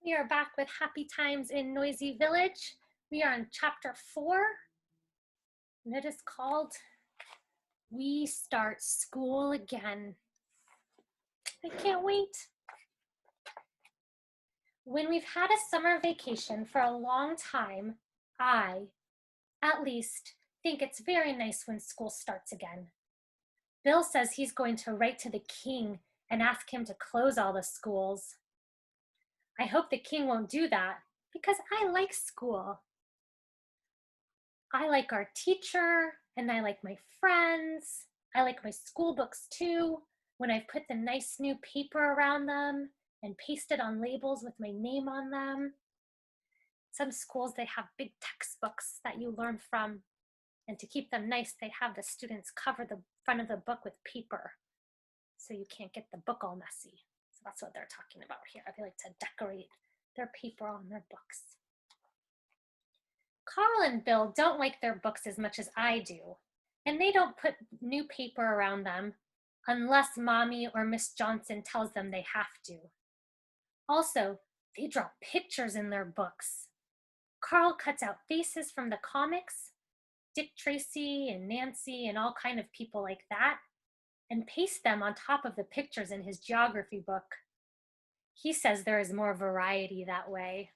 We are back with Happy Times in Noisy Village. We are on chapter 4, and it is called We Start School Again. I can't wait. When we've had a summer vacation for a long time, I, at least, think it's very nice when school starts again. Bill says he's going to write to the king and ask him to close all the schools. I hope the king won't do that because I like school. I like our teacher and I like my friends. I like my school books too, when I've put the nice new paper around them and pasted on labels with my name on them. Some schools, they have big textbooks that you learn from, and to keep them nice, they have the students cover the front of the book with paper so you can't get the book all messy. So that's what they're talking about here. They like to decorate their paper on their books. Carl and Bill don't like their books as much as I do, and they don't put new paper around them unless Mommy or Miss Johnson tells them they have to. Also, they draw pictures in their books. Carl cuts out faces from the comics, Dick Tracy and Nancy and all kind of people like that, and pastes them on top of the pictures in his geography book. He says there is more variety that way.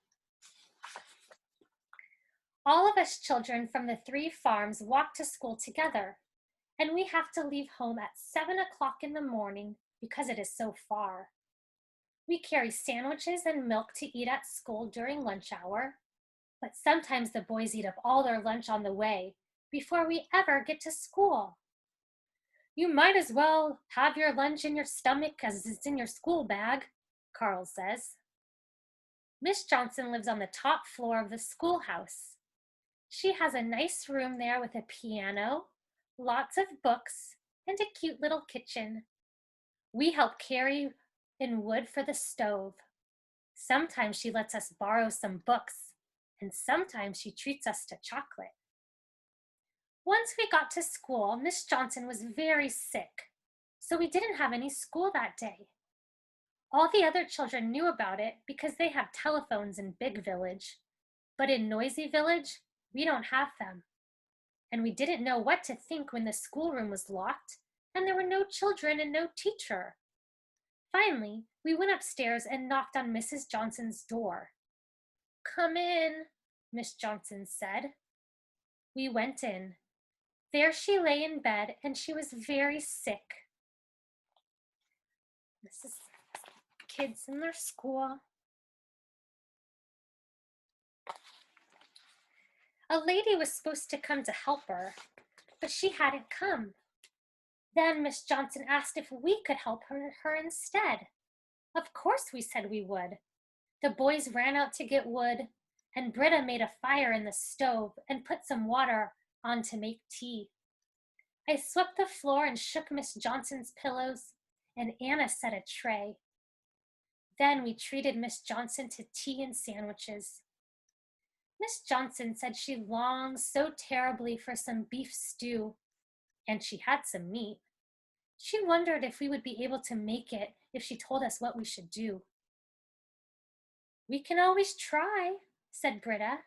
All of us children from the 3 farms walk to school together, and we have to leave home at 7 o'clock in the morning because it is so far. We carry sandwiches and milk to eat at school during lunch hour, but sometimes the boys eat up all their lunch on the way before we ever get to school. You might as well have your lunch in your stomach as it's in your school bag, Carl says. Miss Johnson lives on the top floor of the schoolhouse. She has a nice room there with a piano, lots of books, and a cute little kitchen. We help carry in wood for the stove. Sometimes she lets us borrow some books, and sometimes she treats us to chocolate. Once we got to school, Miss Johnson was very sick, so we didn't have any school that day. All the other children knew about it because they have telephones in Big Village, but in Noisy Village, we don't have them. And we didn't know what to think when the schoolroom was locked and there were no children and no teacher. Finally, we went upstairs and knocked on Mrs. Johnson's door. "Come in," Miss Johnson said. We went in. There she lay in bed and she was very sick. This is kids in their school. A lady was supposed to come to help her, but she hadn't come. Then Miss Johnson asked if we could help her instead. Of course we said we would. The boys ran out to get wood, and Britta made a fire in the stove and put some water on to make tea. I swept the floor and shook Miss Johnson's pillows, and Anna set a tray. Then we treated Miss Johnson to tea and sandwiches. Miss Johnson said she longed so terribly for some beef stew, and she had some meat. She wondered if we would be able to make it if she told us what we should do. "We can always try," said Britta.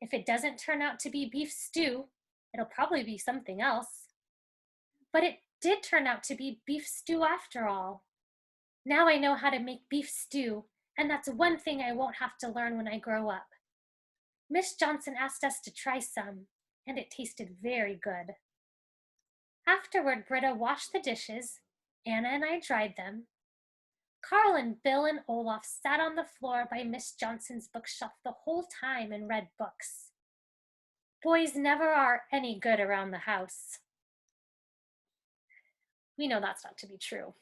"If it doesn't turn out to be beef stew, it'll probably be something else." But it did turn out to be beef stew after all. Now I know how to make beef stew, and that's one thing I won't have to learn when I grow up. Miss Johnson asked us to try some, and it tasted very good. Afterward, Britta washed the dishes, Anna and I dried them. Carl and Bill and Olaf sat on the floor by Miss Johnson's bookshelf the whole time and read books. Boys never are any good around the house. We know that's not to be true.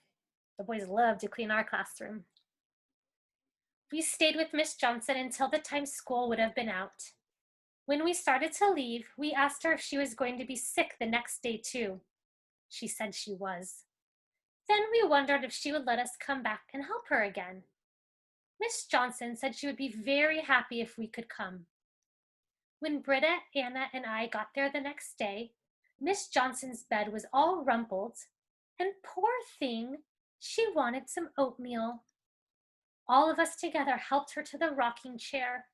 The boys love to clean our classroom. We stayed with Miss Johnson until the time school would have been out. When we started to leave, we asked her if she was going to be sick the next day too. She said she was. Then we wondered if she would let us come back and help her again. Miss Johnson said she would be very happy if we could come. When Britta, Anna, and I got there the next day, Miss Johnson's bed was all rumpled, and poor thing, she wanted some oatmeal. All of us together helped her to the rocking chair,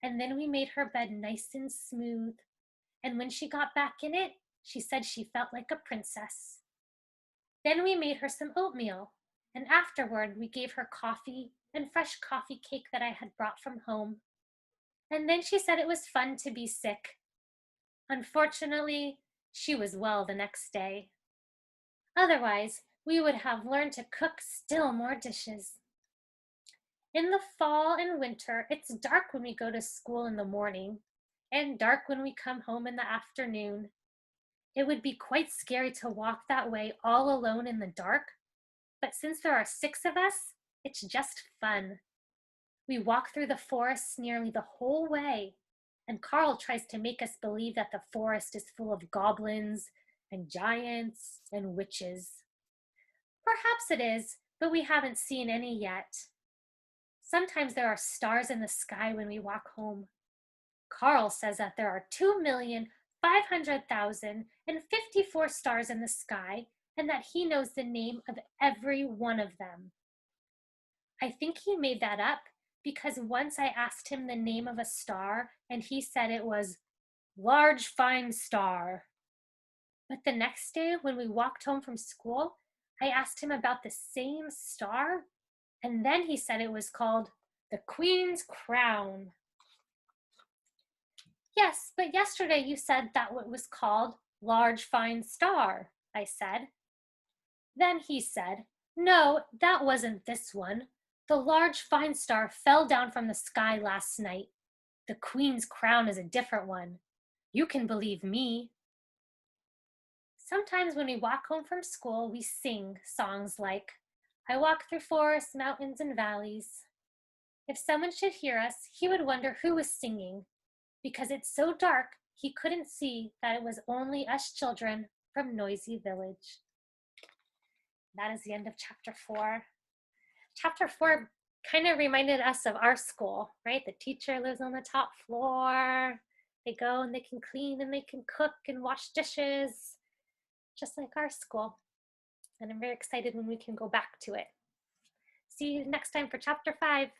and then we made her bed nice and smooth. And when she got back in it, she said she felt like a princess. Then we made her some oatmeal, and afterward we gave her coffee and fresh coffee cake that I had brought from home. And then she said it was fun to be sick. Unfortunately, she was well the next day. Otherwise, we would have learned to cook still more dishes. In the fall and winter, it's dark when we go to school in the morning and dark when we come home in the afternoon. It would be quite scary to walk that way all alone in the dark, but since there are 6 of us, it's just fun. We walk through the forest nearly the whole way, and Carl tries to make us believe that the forest is full of goblins and giants and witches. Perhaps it is, but we haven't seen any yet. Sometimes there are stars in the sky when we walk home. Carl says that there are 2,500,054 stars in the sky and that he knows the name of every one of them. I think he made that up because once I asked him the name of a star and he said it was large fine star. But the next day when we walked home from school, I asked him about the same star and then he said it was called the Queen's Crown. Yes, but yesterday you said that it was called large fine star, I said. Then he said, no, that wasn't this one. The large fine star fell down from the sky last night. The Queen's Crown is a different one. You can believe me. Sometimes when we walk home from school, we sing songs like, I walk through forests, mountains, and valleys. If someone should hear us, he would wonder who was singing, because it's so dark he couldn't see that it was only us children from Noisy Village. That is the end of chapter 4. Chapter 4 kind of reminded us of our school, right? The teacher lives on the top floor. They go and they can clean and they can cook and wash dishes, just like our school. And I'm very excited when we can go back to it. See you next time for chapter 5.